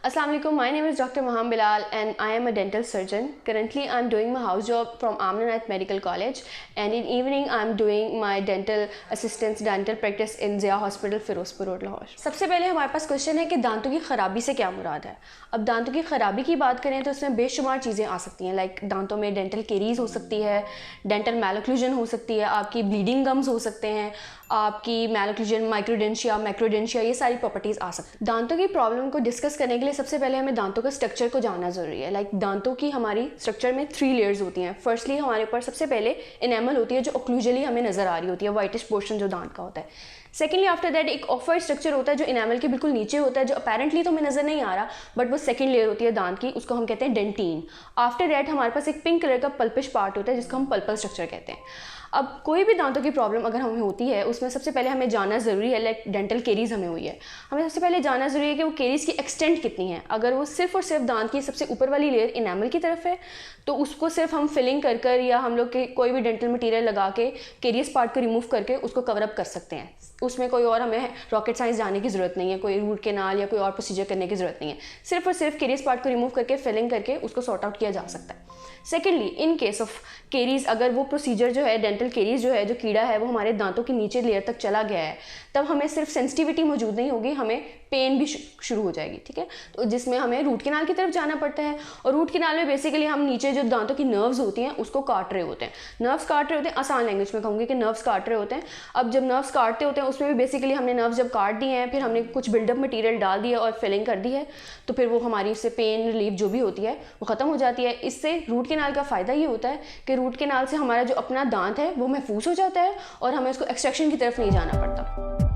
Assalamu alaikum. My name is Dr. Mohammed Bilal and I am a dental surgeon. Currently, I'm doing my house job from Amna Medical College, and in evening, I'm doing my dental assistance dental practice in Zia Hospital, Firozpur Road, Lahore. सबसे पहले हमारे पास question है कि दांतों की ख़राबी से क्या मुराद है। अब दांतों की ख़राबी की बात करें तो उसमें बेशुमार चीज़ें आ सकती हैं, लाइक दांतों में डेंटल केरीज हो सकती है, डेंटल मैलोक्लूजन हो सकती है, आपकी ब्लीडिंग गम्स हो सकते हैं, आपकी मैलोक्लूजन, माइक्रोडेंशिया, मैक्रोडेंशिया, ये सारी प्रॉपर्टीज़ आ सकती हैं। दांतों की प्रॉब्लम को डिस्कस करने के लिए सबसे पहले हमें दांतों का स्ट्रक्चर को जानना ज़रूरी है। लाइक दांतों की हमारी स्ट्रक्चर में 3 लेयर्स होती हैं। फर्स्टली हमारे ऊपर सबसे पहले इनेमल होती है जो ओक्लूजली हमें नज़र आ रही होती है, वाइटिश पोर्शन जो दांत का होता है। सेकेंडली आफ्टर दैट एक ऑफर स्ट्रक्चर होता है जो इनेमल के बिल्कुल नीचे होता है, जो अपेरेंटली तो हमें नज़र नहीं आ रहा, बट वो सेकेंड लेयर होती है दांत की, उसको हम कहते हैं डेंटीन। आफ्टर दैट हमारे पास एक पिंक कलर का पल्पिश पार्ट होता है जिसको हम पल्पल स्ट्रक्चर कहते हैं। अब कोई भी दांतों की प्रॉब्लम अगर हमें होती है उसमें सबसे पहले हमें जानना ज़रूरी है, लाइक डेंटल केरीज हमें हुई है, हमें सबसे पहले जानना ज़रूरी है कि वो केरीज की एक्सटेंट कितनी है। अगर वो सिर्फ और सिर्फ दांत की सबसे ऊपर वाली लेयर इनेमल की तरफ है तो उसको सिर्फ हम फिलिंग कर कर या हम लोग के कोई भी डेंटल मटीरियल लगा के केरियस पार्ट को रिमूव करके उसको कवर अप कर सकते हैं। उसमें कोई और हमें रॉकेट साइंस जाने की ज़रूरत नहीं है, कोई रूट केनाल या कोई और प्रोसीजर करने की ज़रूरत नहीं है। सिर्फ और सिर्फ केरियस पार्ट को रिमूव करके फिलिंग करके उसको सॉर्ट आउट किया जा सकता है। Secondly, in case of caries, अगर वो प्रोसीजर जो है डेंटल केरीज जो है, जो कीड़ा है वो हमारे दांतों के नीचे लेयर तक चला गया है, तब हमें सिर्फ सेंसिटिविटी मौजूद नहीं होगी, हमें पेन भी शुरू हो जाएगी। ठीक है, तो जिसमें हमें रूट केनाल की तरफ जाना पड़ता है। और रूट केनाल में बेसिकली हम नीचे जो दांतों की नर्व्स होती हैं उसको काट रहे होते हैं। नर्व्स काट रहे होते हैं, आसान लैंग्वेज में कहूँगी कि नर्व्स काट रहे होते हैं। अब जब नर्व्स काटते होते हैं उसमें भी बेसिकली हमने नर्व्स जब काट दी हैं, फिर हमने कुछ बिल्डअप मटीरियल डाल दिया और फिलिंग कर दी है, तो फिर वो हमारी उससे पेन रिलीफ जो भी होती है वो ख़त्म हो जाती है। इससे रूट केनाल का फ़ायदा ये होता है कि रूट केनाल से हमारा जो अपना दांत है वो महफूज हो जाता है और हमें उसको एक्सट्रैक्शन की तरफ नहीं जाना पड़ता।